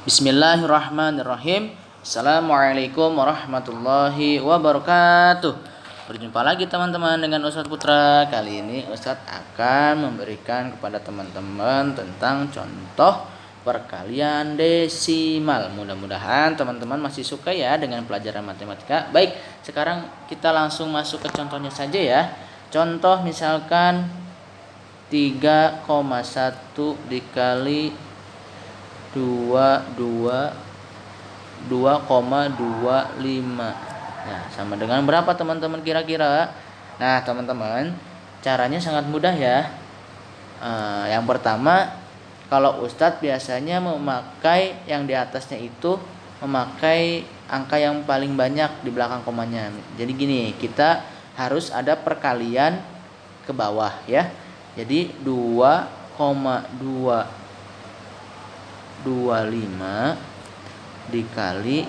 Bismillahirrahmanirrahim. Assalamualaikum warahmatullahi wabarakatuh. Berjumpa lagi teman-teman dengan Ustadz Putra. Kali ini Ustadz akan memberikan kepada teman-teman tentang contoh perkalian desimal. Mudah-mudahan teman-teman masih suka ya dengan pelajaran matematika. Baik, sekarang kita langsung masuk ke contohnya saja ya. Contoh misalkan 3,1 dikali 2,25. Nah, sama dengan berapa teman-teman kira-kira? Nah, teman-teman, caranya sangat mudah ya. Yang pertama, kalau Ustadz biasanya memakai yang di atasnya itu memakai angka yang paling banyak di belakang komanya. Jadi gini, kita harus ada perkalian ke bawah ya. Jadi 2,25 dikali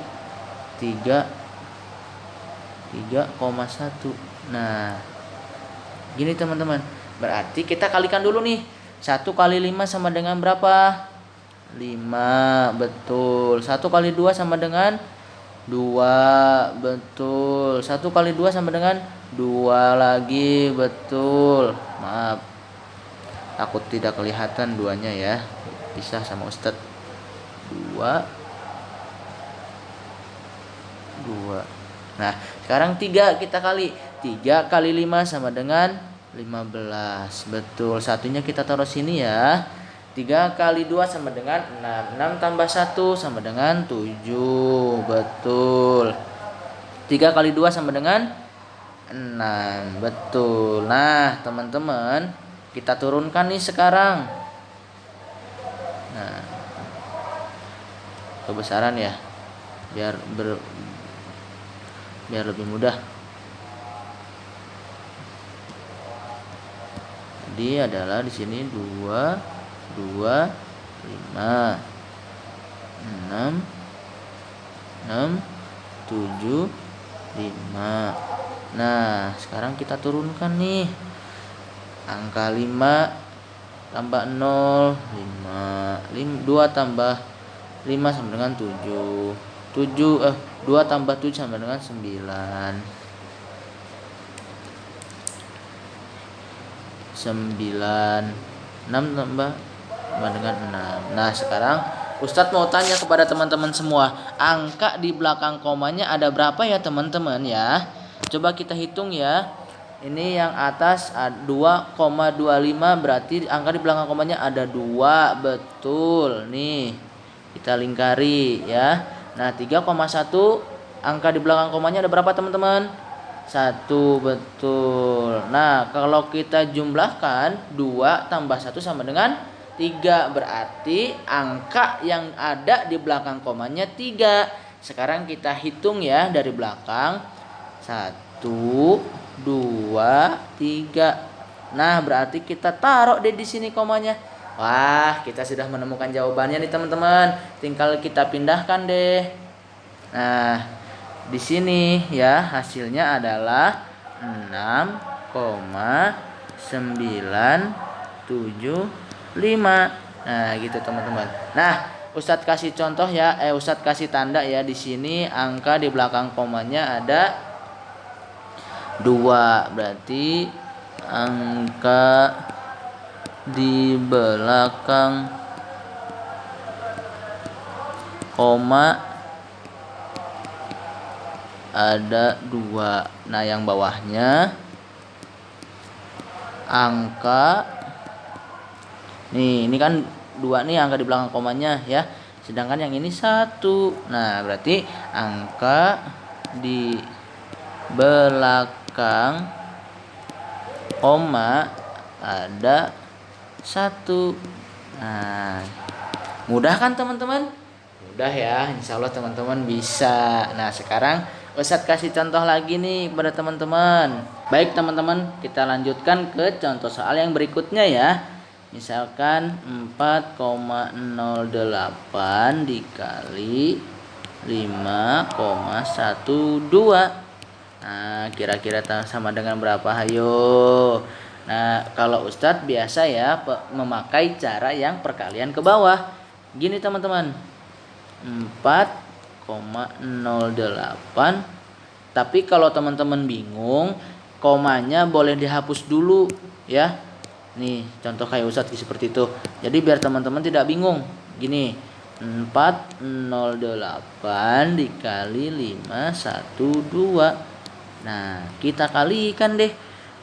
3,1. Nah, gini teman-teman. Berarti kita kalikan dulu nih. 1 kali 5 sama dengan berapa? 5, betul. 1 kali 2 sama dengan 2, betul. 1 kali 2 sama dengan 2 lagi, betul. Maaf, takut tidak kelihatan duanya ya. Pisah sama Ustadz. 2. Nah, sekarang 3 kita kali. 3 kali 5 sama dengan 15. Betul. Satunya kita taruh sini ya. 3 kali 2 sama dengan 6. 6 tambah 1 sama dengan 7. Betul. 3 kali 2 sama dengan 6. Betul. Nah, teman-teman, kita turunkan nih sekarang. Nah, kebesaran ya, biar lebih mudah. Jadi adalah di sini 2, 5, 6, 7, 5. Nah, sekarang kita turunkan nih. Angka 5 tambah 0, 2 tambah 5 sama dengan 7. 2 tambah 7 sama dengan 9. 6 tambah sama dengan 6. Nah, sekarang Ustadz mau tanya kepada teman-teman semua, angka di belakang komanya ada berapa ya teman-teman ya? Coba kita hitung ya. Ini yang atas 2,25, berarti angka di belakang komanya ada 2, betul. Nih, kita lingkari ya. Nah, 3,1 angka di belakang komanya ada berapa teman-teman? 1, betul. Nah, kalau kita jumlahkan 2 tambah 1 sama dengan 3, berarti angka yang ada di belakang komanya 3. Sekarang kita hitung ya dari belakang. 1, 2, 3. Nah, berarti kita taruh deh di sini komanya. Wah, kita sudah menemukan jawabannya nih teman-teman. Tinggal kita pindahkan deh. Nah, di sini ya hasilnya adalah 6,975. Nah, gitu teman-teman. Nah, Ustadz kasih contoh ya, Ustadz kasih tanda ya di sini angka di belakang komanya ada 2, berarti angka di belakang koma ada 2. Nah, yang bawahnya angka nih, ini kan 2 nih angka di belakang komanya ya. Sedangkan yang ini 1. Nah, berarti angka di belakang koma ada 1. Nah, mudah kan teman-teman? Mudah ya, insya Allah teman-teman bisa. Nah, sekarang Ustadz kasih contoh lagi nih kepada teman-teman. Baik teman-teman, kita lanjutkan ke contoh soal yang berikutnya ya. Misalkan 4,08 dikali 5,12. Nah, kira-kira sama dengan berapa? Hayo. Nah, kalau Ustadz biasa ya memakai cara yang perkalian ke bawah. Gini teman-teman. 4,08. Tapi kalau teman-teman bingung, komanya boleh dihapus dulu ya. Nih contoh kayak Ustadz seperti itu. Jadi biar teman-teman tidak bingung. Gini, 408 dikali 512. Nah kita kalikan deh.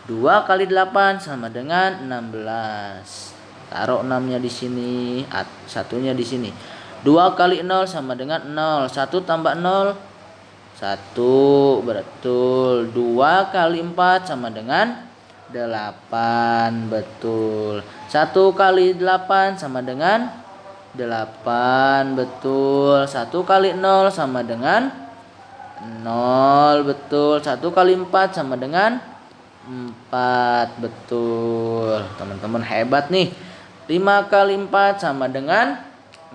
2 kali 8 sama dengan 16. Taruh 6-nya di sini, satunya di sini. 2 kali 0 sama dengan 0. 1 tambah 0 1, betul. 2 kali 4 sama dengan 8, betul. 1 kali 8 sama dengan 8, betul. 1 kali 0 sama dengan 0, betul. 1 kali 4 sama dengan 4, betul. Teman-teman hebat nih. 5 kali 4 sama dengan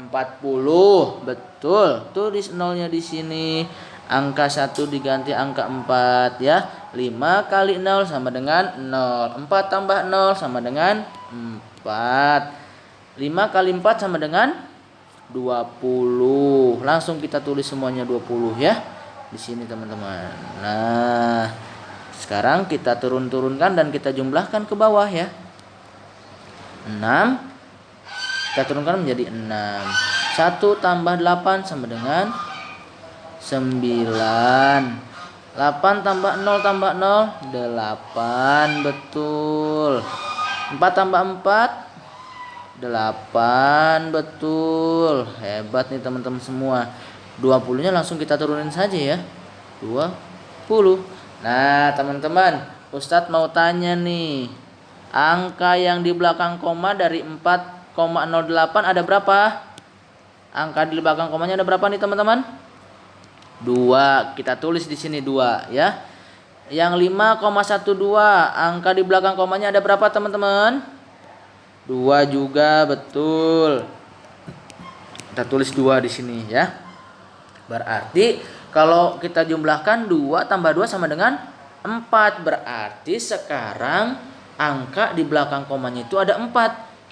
40, betul. Tulis nolnya di sini. Angka 1 diganti angka 4 ya. 5 kali 0 sama dengan 0. 4 tambah 0 sama dengan 4. 5 kali 4 sama dengan 20. Langsung kita tulis semuanya 20 ya. Di sini teman-teman. Nah, sekarang kita turunkan dan kita jumlahkan ke bawah ya. 6. Kita turunkan menjadi 6. 1 tambah 8 sama dengan 9. 8 tambah 0 tambah 0 8, betul. 4 tambah 4 8, betul. Hebat nih teman-teman semua. 20 nya langsung kita turunin saja ya. 20. Nah teman-teman, Ustadz mau tanya nih, angka yang di belakang koma dari 4,08 ada berapa? Angka di belakang komanya ada berapa nih teman-teman? 2. Kita tulis di sini 2 ya. Yang 5,12 angka di belakang komanya ada berapa teman-teman? 2 juga, betul. Kita tulis 2 di sini ya. Berarti kalau kita jumlahkan 2 tambah 2 sama dengan 4. Berarti sekarang angka di belakang komanya itu ada 4.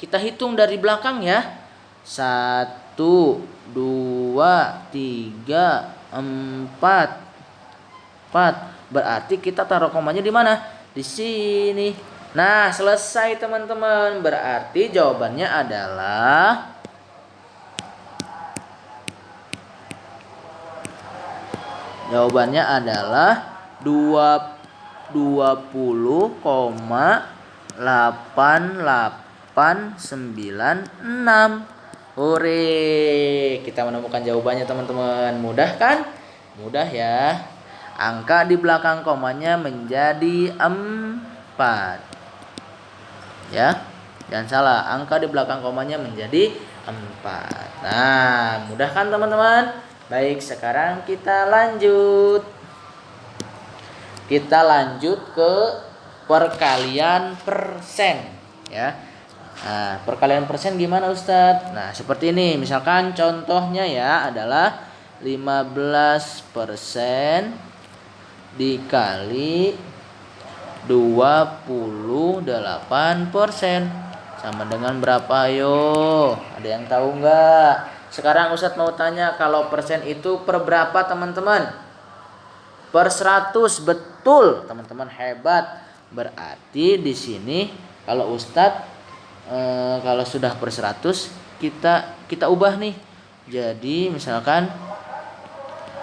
Kita hitung dari belakang ya. 1, 2, 3, 4. Berarti kita taruh komanya di mana? Di sini. Nah, selesai teman-teman. Berarti jawabannya adalah Jawabannya adalah 20,8896. Hore, kita menemukan jawabannya teman-teman. Mudah kan? Mudah ya. Angka di belakang komanya menjadi 4. Ya, jangan salah. Angka di belakang komanya menjadi 4. Nah, mudah kan teman-teman? Baik, sekarang kita lanjut. Kita lanjut ke perkalian persen ya. Nah, perkalian persen gimana Ustadz? Nah, seperti ini. Misalkan contohnya ya adalah 15% dikali 28% sama dengan berapa? Ayo, ada yang tahu nggak? Sekarang Ustadz mau tanya, kalau persen itu per berapa teman-teman? Per 100, betul teman-teman, hebat. Berarti di sini kalau Ustadz kalau sudah per 100 kita ubah nih. Jadi misalkan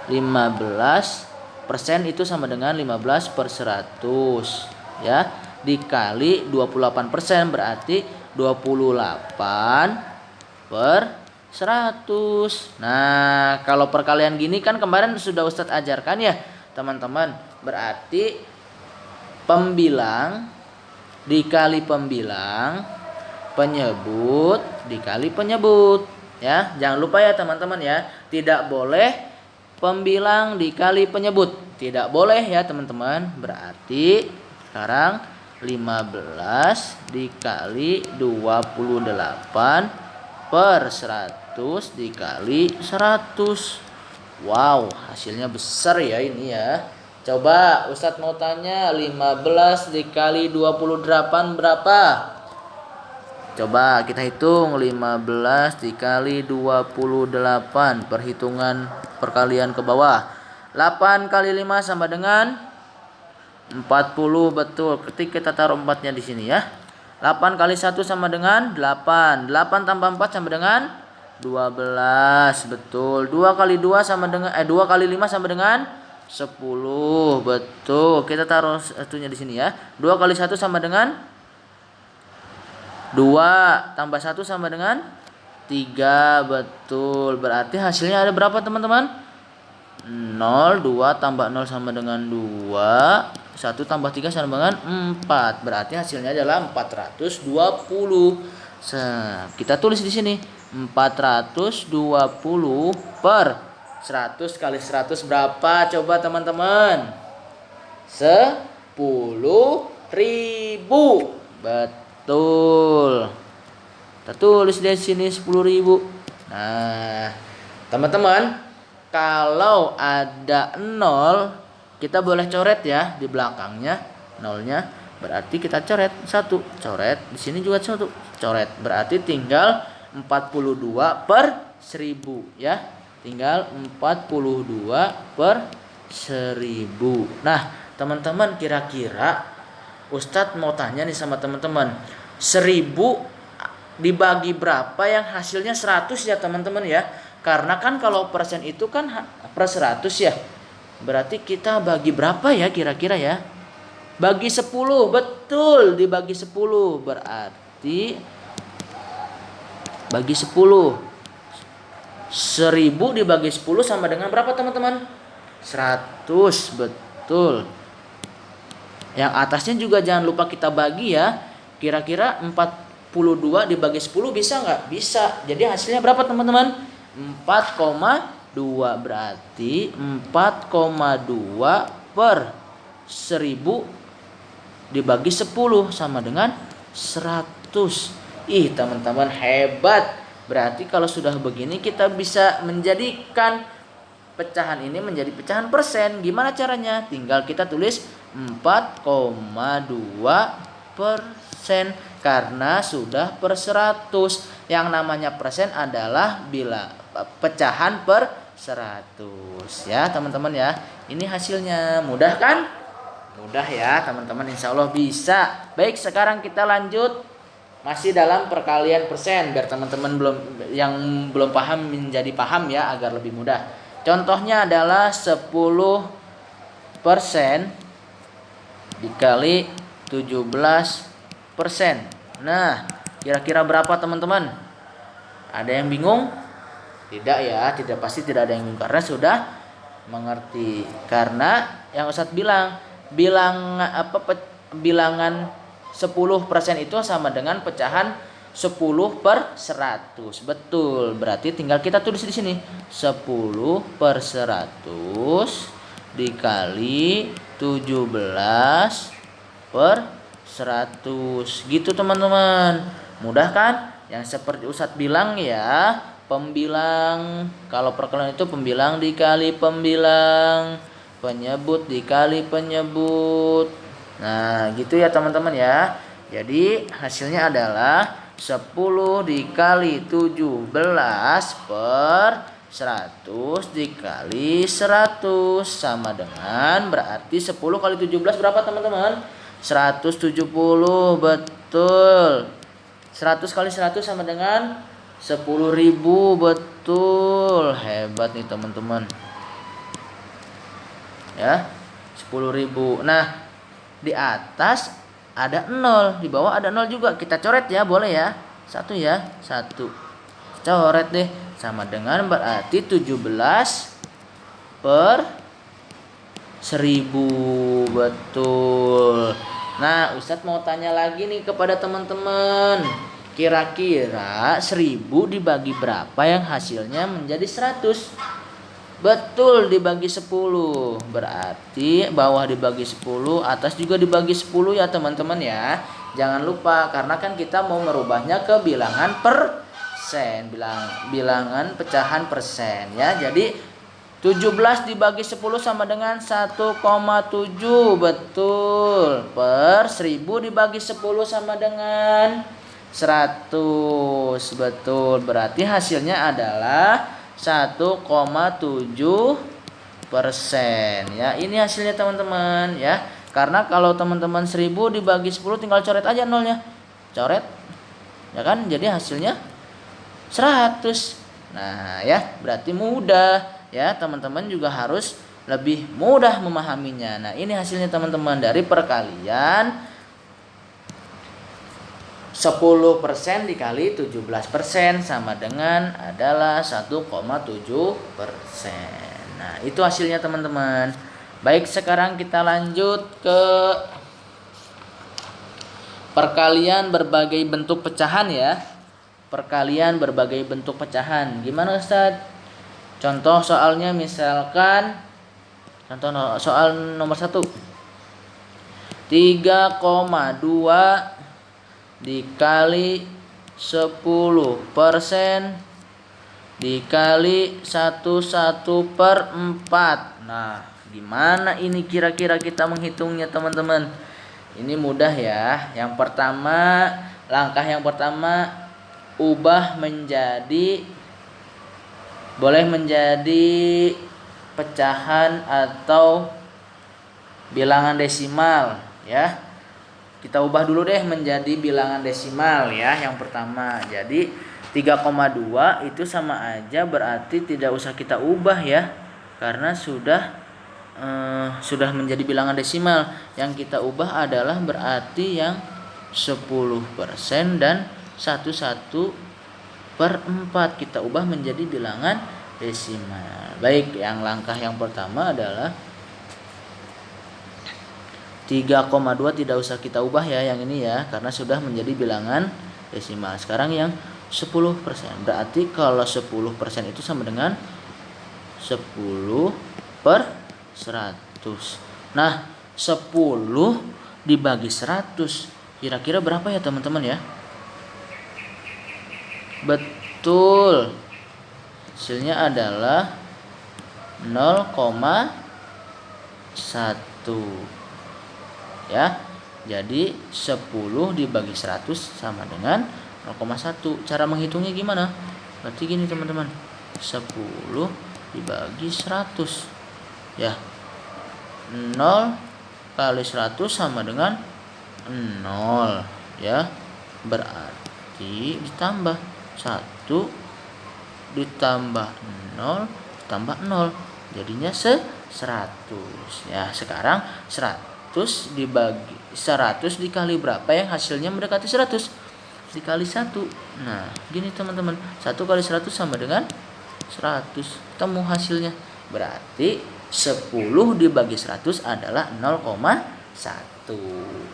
15% itu sama dengan 15 per 100 ya, dikali 28%, berarti 28 per 100. Nah, kalau perkalian gini kan kemarin sudah Ustadz ajarkan ya teman-teman. Berarti pembilang dikali pembilang, penyebut dikali penyebut ya. Jangan lupa ya teman-teman ya, tidak boleh pembilang dikali penyebut, tidak boleh ya teman-teman. Berarti sekarang 15 dikali 28 per 100 dikali 100. Wow, hasilnya besar ya ini ya. Coba Ustadz mau tanya, 15 dikali 28 berapa? Coba kita hitung 15 dikali 28. Perhitungan perkalian ke bawah. 8 kali 5 sama dengan 40, betul. Ketik kita taruh 4-nya di sini ya. 8 kali 1 sama dengan 8. 8 tambah 4 sama dengan 12, betul. 2 kali 2 sama dengan 2 kali 5 sama dengan 10, betul. Kita taruh satunya di sini ya. 2 kali 1 sama dengan 2 tambah 1 sama dengan 3, betul. Berarti hasilnya ada berapa teman-teman? 0, 2 tambah 0 sama dengan 2, 1 tambah 3 sama dengan 4. Berarti hasilnya adalah 420. Kita tulis di sini 420 per 100 kali 100 berapa? Coba teman-teman. 10.000. Betul. Kita tulis di sini 10.000. Nah, teman-teman, kalau ada 0, kita boleh coret ya di belakangnya nolnya. Berarti kita coret 1, coret di sini juga 1, coret. Berarti tinggal 42 per 1000 ya. Tinggal 42 per 1000. Nah, teman-teman, kira-kira Ustadz mau tanya nih sama teman-teman, 1000 dibagi berapa yang hasilnya 100 ya teman-teman ya. Karena kan kalau persen itu kan per 100 ya. Berarti kita bagi berapa ya kira-kira ya? Bagi 10, betul, dibagi 10. Berarti bagi 10. 1000 dibagi 10 sama dengan berapa teman-teman? 100, betul. Yang atasnya juga jangan lupa kita bagi ya. Kira-kira 42 dibagi 10 bisa nggak? Bisa. Jadi hasilnya berapa teman-teman? 4,2. Berarti 4,2 per 1000 dibagi 10 sama dengan 100. Ih teman-teman, hebat. Berarti kalau sudah begini kita bisa menjadikan pecahan ini menjadi pecahan persen. Gimana caranya? Tinggal kita tulis 4,2% karena sudah per 100. Yang namanya persen adalah bila pecahan per 100 ya teman-teman ya. Ini hasilnya mudah kan? Mudah ya teman-teman, insya Allah bisa. Baik, sekarang kita lanjut masih dalam perkalian persen biar teman-teman yang belum paham menjadi paham ya agar lebih mudah. Contohnya adalah 10% dikali 17%. Nah, kira-kira berapa teman-teman? Ada yang bingung? Tidak ya, pasti tidak ada yang bingung karena sudah mengerti. Karena yang Ustadz bilang, bilangan 10% itu sama dengan pecahan 10 per 100. Betul. Berarti tinggal kita tulis di sini 10 per 100 dikali 17 per 100. Gitu teman-teman. Mudah kan? Yang seperti Ustadz bilang ya, pembilang. Kalau perkalian itu pembilang dikali pembilang, penyebut dikali penyebut. Nah, gitu ya teman-teman ya. Jadi hasilnya adalah 10 dikali 17 per 100 dikali 100 sama dengan berarti 10 kali 17 berapa teman-teman? 170, betul. 100 kali 100 sama dengan 10.000, betul. Hebat nih teman-teman. Ya, 10.000. Nah, di atas ada 0, di bawah ada 0 juga. Kita coret ya, boleh ya. 1 ya, 1. Coret deh. Sama dengan berarti 17 per 1000, betul. Nah, Ustadz mau tanya lagi nih kepada teman-teman. Kira-kira 1000 dibagi berapa yang hasilnya menjadi 100? Betul, dibagi 10. Berarti bawah dibagi 10, atas juga dibagi 10 ya teman-teman ya. Jangan lupa karena kan kita mau merubahnya ke bilangan persen, bilangan pecahan persen ya. Jadi 17 dibagi 10 sama dengan 1,7, betul. Per 1000 dibagi 10 sama dengan 100. Betul. Berarti hasilnya adalah 1,7%. Ya, ini hasilnya teman-teman ya. Karena kalau teman-teman 1000 dibagi 10 tinggal coret aja nolnya. Coret. Ya kan? Jadi hasilnya 100. Nah, ya, berarti mudah ya. Teman-teman juga harus lebih mudah memahaminya. Nah, ini hasilnya teman-teman dari perkalian 10% dikali 17% sama dengan adalah 1,7%. Nah, itu hasilnya teman-teman. Baik, sekarang kita lanjut ke perkalian berbagai bentuk pecahan ya. Perkalian berbagai bentuk pecahan. Gimana Ustaz? Contoh soalnya misalkan contoh soal nomor 1. 3,2 dikali 10% dikali 1/4. Nah, gimana ini kira-kira kita menghitungnya teman-teman? Ini mudah ya. Yang pertama, langkah yang pertama, ubah menjadi, boleh menjadi pecahan atau bilangan desimal ya. Kita ubah dulu deh menjadi bilangan desimal ya yang pertama. Jadi 3,2 itu sama aja berarti tidak usah kita ubah ya. Karena sudah menjadi bilangan desimal. Yang kita ubah adalah berarti yang 10% dan 1/4 kita ubah menjadi bilangan desimal. Baik, yang langkah yang pertama adalah 3,2 tidak usah kita ubah ya yang ini ya, karena sudah menjadi bilangan desimal. Sekarang yang 10%. Berarti kalau 10% itu sama dengan 10/100. Nah, 10 dibagi 100 kira-kira berapa ya teman-teman ya? Betul. Hasilnya adalah 0,1 ya. Jadi 10 dibagi 100 sama dengan 0,1. Cara menghitungnya gimana? Berarti gini teman-teman. 10 dibagi 100 ya. 0 kali 100 sama dengan 0 ya. Berarti ditambah 1 ditambah 0 ditambah 0 jadinya 100 ya. Sekarang 100 dikali berapa yang hasilnya mendekati 100? Dikali 1. Nah, gini teman-teman. 1 kali 100 sama dengan 100. Ketemu hasilnya. Berarti 10 dibagi 100 adalah 0,1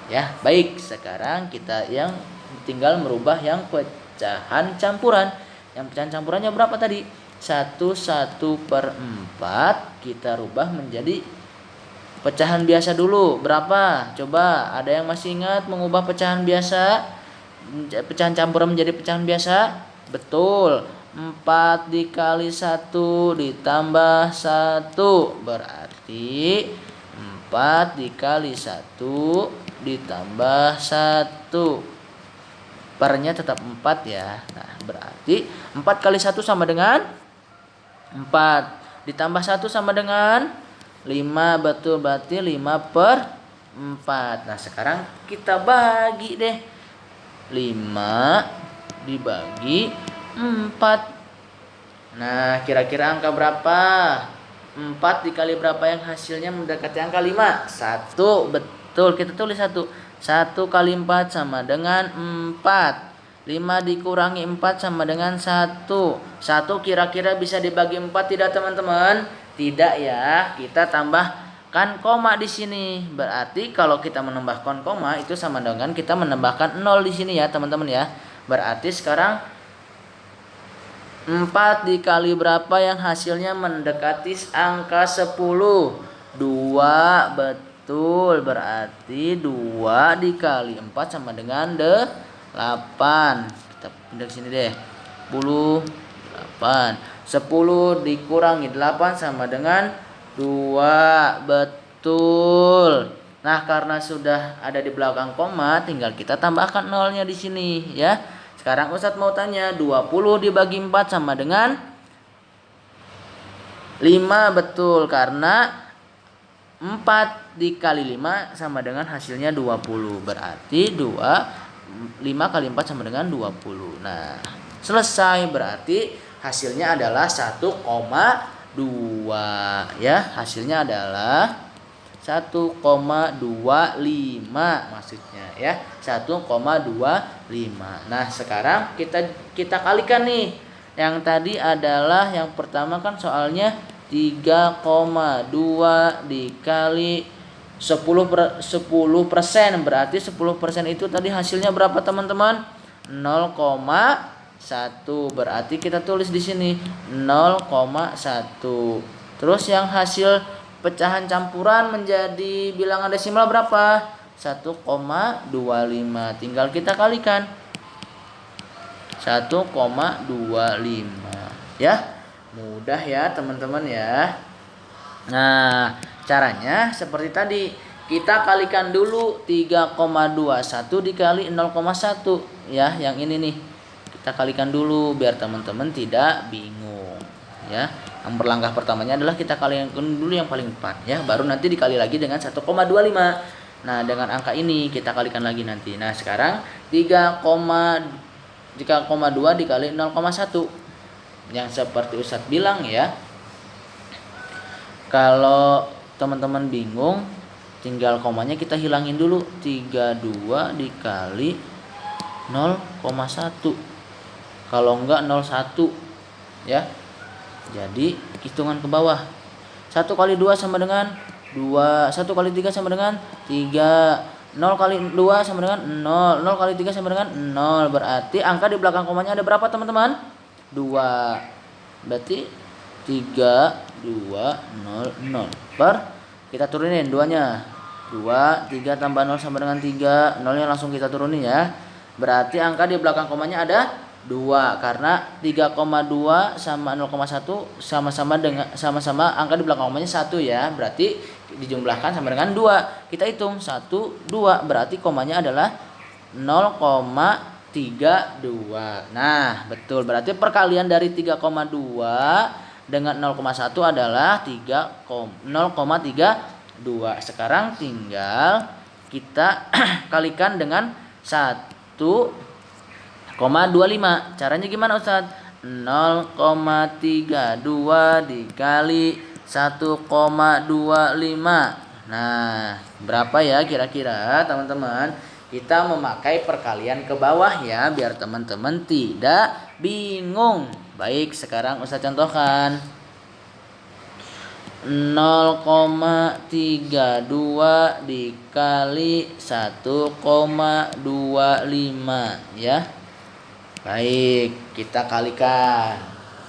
ya. Baik, sekarang kita yang tinggal merubah yang pecahan campuran. Yang pecahan campurannya berapa tadi? 1/4 kita rubah menjadi pecahan biasa dulu. Berapa? Coba, ada yang masih ingat mengubah pecahan biasa, pecahan campuran menjadi pecahan biasa? Betul. 4 dikali 1 ditambah 1 berarti 4 dikali 1 ditambah 1. Pernya tetap 4 ya. Nah, berarti 4 kali 1 sama dengan 4. Ditambah 1 sama dengan 5. Betul, berarti 5/4. Nah, sekarang kita bagi deh. 5 dibagi 4. Nah, kira-kira angka berapa? 4 dikali berapa yang hasilnya mendekati angka 5? 1. Betul, kita tulis 1. 1 kali 4 sama dengan 4. 5 dikurangi 4 sama dengan 1. 1 kira-kira bisa dibagi 4 tidak teman-teman? Tidak ya. Kita tambahkan koma di sini. Berarti kalau kita menambahkan koma itu sama dengan kita menambahkan 0 di sini ya, teman-teman ya. Berarti sekarang 4 dikali berapa yang hasilnya mendekati angka 10? 2. Betul, berarti 2 dikali 4 sama dengan 8. Kita pindah ke sini deh. 8. 10 dikurangi 8 sama dengan 2. Betul. Nah, karena sudah ada di belakang koma, tinggal kita tambahkan nolnya di sini ya. Sekarang Ustadz mau tanya, 20 dibagi 4 sama dengan 5, betul, karena 4 dikali 5 sama dengan hasilnya 20. Berarti 5 kali 4 sama dengan 20. Nah, selesai, berarti hasilnya adalah 1,2 ya. Hasilnya adalah 1,25 maksudnya ya. 1,25. Nah, sekarang kita kalikan nih. Yang tadi adalah yang pertama kan soalnya 3,2 dikali 10%, berarti 10% itu tadi hasilnya berapa teman-teman? 0,1. Berarti kita tulis di sini 0,1. Terus yang hasil pecahan campuran menjadi bilangan desimal berapa? 1,25. Tinggal kita kalikan 1,25 ya. Mudah ya teman-teman ya. Nah, caranya seperti tadi. Kita kalikan dulu 3,21 dikali 0,1 ya, yang ini nih. Kita kalikan dulu biar teman-teman tidak bingung ya. Yang berlangkah pertamanya adalah kita kalikan dulu yang paling depan ya, baru nanti dikali lagi dengan 1,25. Nah, dengan angka ini kita kalikan lagi nanti. Nah, sekarang 3,2 dikali 0,1. Yang seperti Ustadz bilang ya, kalau teman-teman bingung tinggal komanya kita hilangin dulu. 32 dikali 0,1, kalau enggak 0,1 ya. Jadi hitungan ke bawah, 1 kali 2 sama dengan 2, 1 kali 3 sama dengan 3, 0 kali 2 sama dengan 0, 0 kali 3 sama dengan 0. Berarti angka di belakang komanya ada berapa teman-teman? 2. Berarti 3, 2, 0, 0. Kita turunin 2-nya. 2, 3 tambah 0 sama dengan 3. 0-nya langsung kita turunin ya. Berarti angka di belakang komanya ada 2. Karena 3,2 sama 0,1 sama-sama angka di belakang komanya 1 ya. Berarti dijumlahkan sama dengan 2. Kita hitung 1, 2. Berarti komanya adalah 0,32. Nah, betul. Berarti perkalian dari 3,2 dengan 0,1 adalah 0,32. Sekarang tinggal kita kalikan dengan 1,25. Caranya gimana Ustaz? 0,32 dikali 1,25. Nah, berapa ya kira-kira teman-teman? Kita memakai perkalian ke bawah ya, biar teman-teman tidak bingung. Baik, sekarang Ustaz contohkan. 0,32 dikali 1,25 ya. Baik, kita kalikan.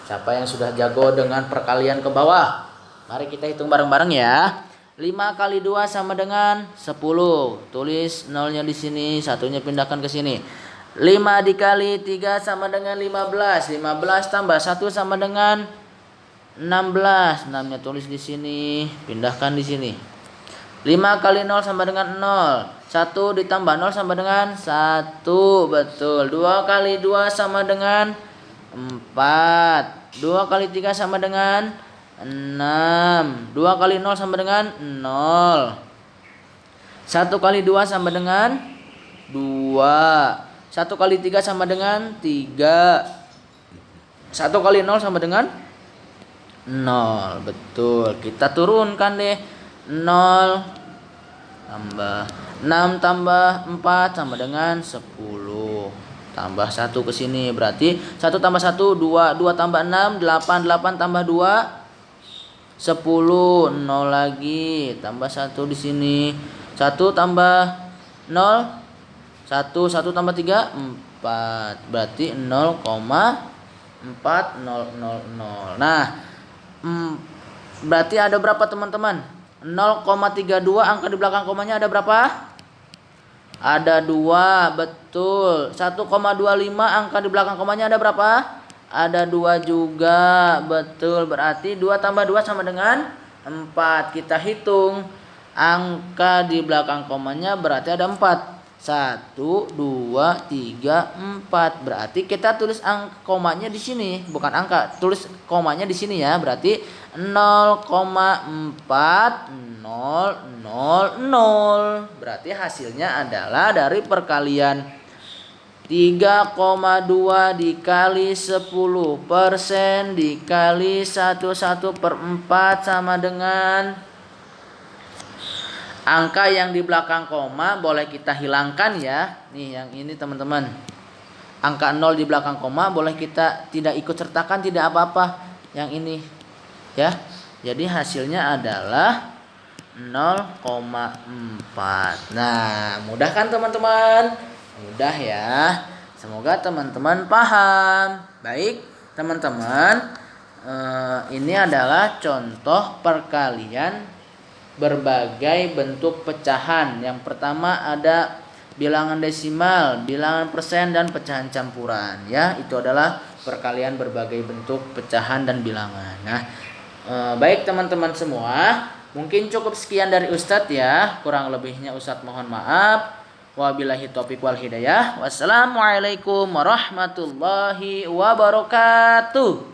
Siapa yang sudah jago dengan perkalian ke bawah? Mari kita hitung bareng-bareng ya. 5 kali 2 sama dengan 10. Tulis nolnya di sini, satunya pindahkan ke sini. 5 dikali 3 sama dengan 15. 15 tambah 1 sama dengan 16. 6-nya tulis di sini, pindahkan di sini. 5 kali 0 sama dengan 0. 1 ditambah 0 sama dengan 1. Betul. 2 kali 2 sama dengan 4. 2 kali 3 sama dengan 6. 2 kali 0 sama dengan 0. 1 kali 2 sama dengan 2. 1 kali 3 sama dengan 3. 1 kali 0 sama dengan 0. Betul. Kita turunkan deh. 0 tambah 6 tambah 4 sama dengan 10. Tambah 1 ke sini. Berarti 1 tambah 1 2. 2 tambah 6 8. 8 tambah 2 10. 0 lagi. Tambah 1 di sini. 1 tambah 0 1. 1 tambah 3 4. Berarti 0,4000. Nah, berarti ada berapa teman-teman? 0,32. Angka di belakang komanya ada berapa? Ada 2. Betul. 1,25. Angka di belakang komanya ada berapa? Ada 2 juga. Betul. Berarti 2 tambah 2 sama dengan 4. Kita hitung. Angka di belakang komanya berarti ada 4. 1, 2, 3, 4. Berarti kita tulis komanya di sini, bukan angka. Tulis komanya di sini ya. Berarti 0,4000. Berarti hasilnya adalah dari perkalian 3,2 dikali 10% dikali 1/4 sama dengan angka yang di belakang koma boleh kita hilangkan ya. Nih yang ini teman-teman. Angka 0 di belakang koma boleh kita tidak ikut sertakan, tidak apa-apa. Yang ini ya. Jadi hasilnya adalah 0,4. Nah, mudah kan teman-teman? Mudah ya. Semoga teman-teman paham. Baik, teman-teman. Ini adalah contoh perkalian berbagai bentuk pecahan. Yang pertama ada bilangan desimal, bilangan persen, dan pecahan campuran ya. Itu adalah perkalian berbagai bentuk pecahan dan bilangan. Nah, baik teman-teman semua, mungkin cukup sekian dari Ustadz ya. Kurang lebihnya Ustadz mohon maaf. Wabillahi taufiq wal hidayah. Wassalamualaikum warahmatullahi wabarakatuh.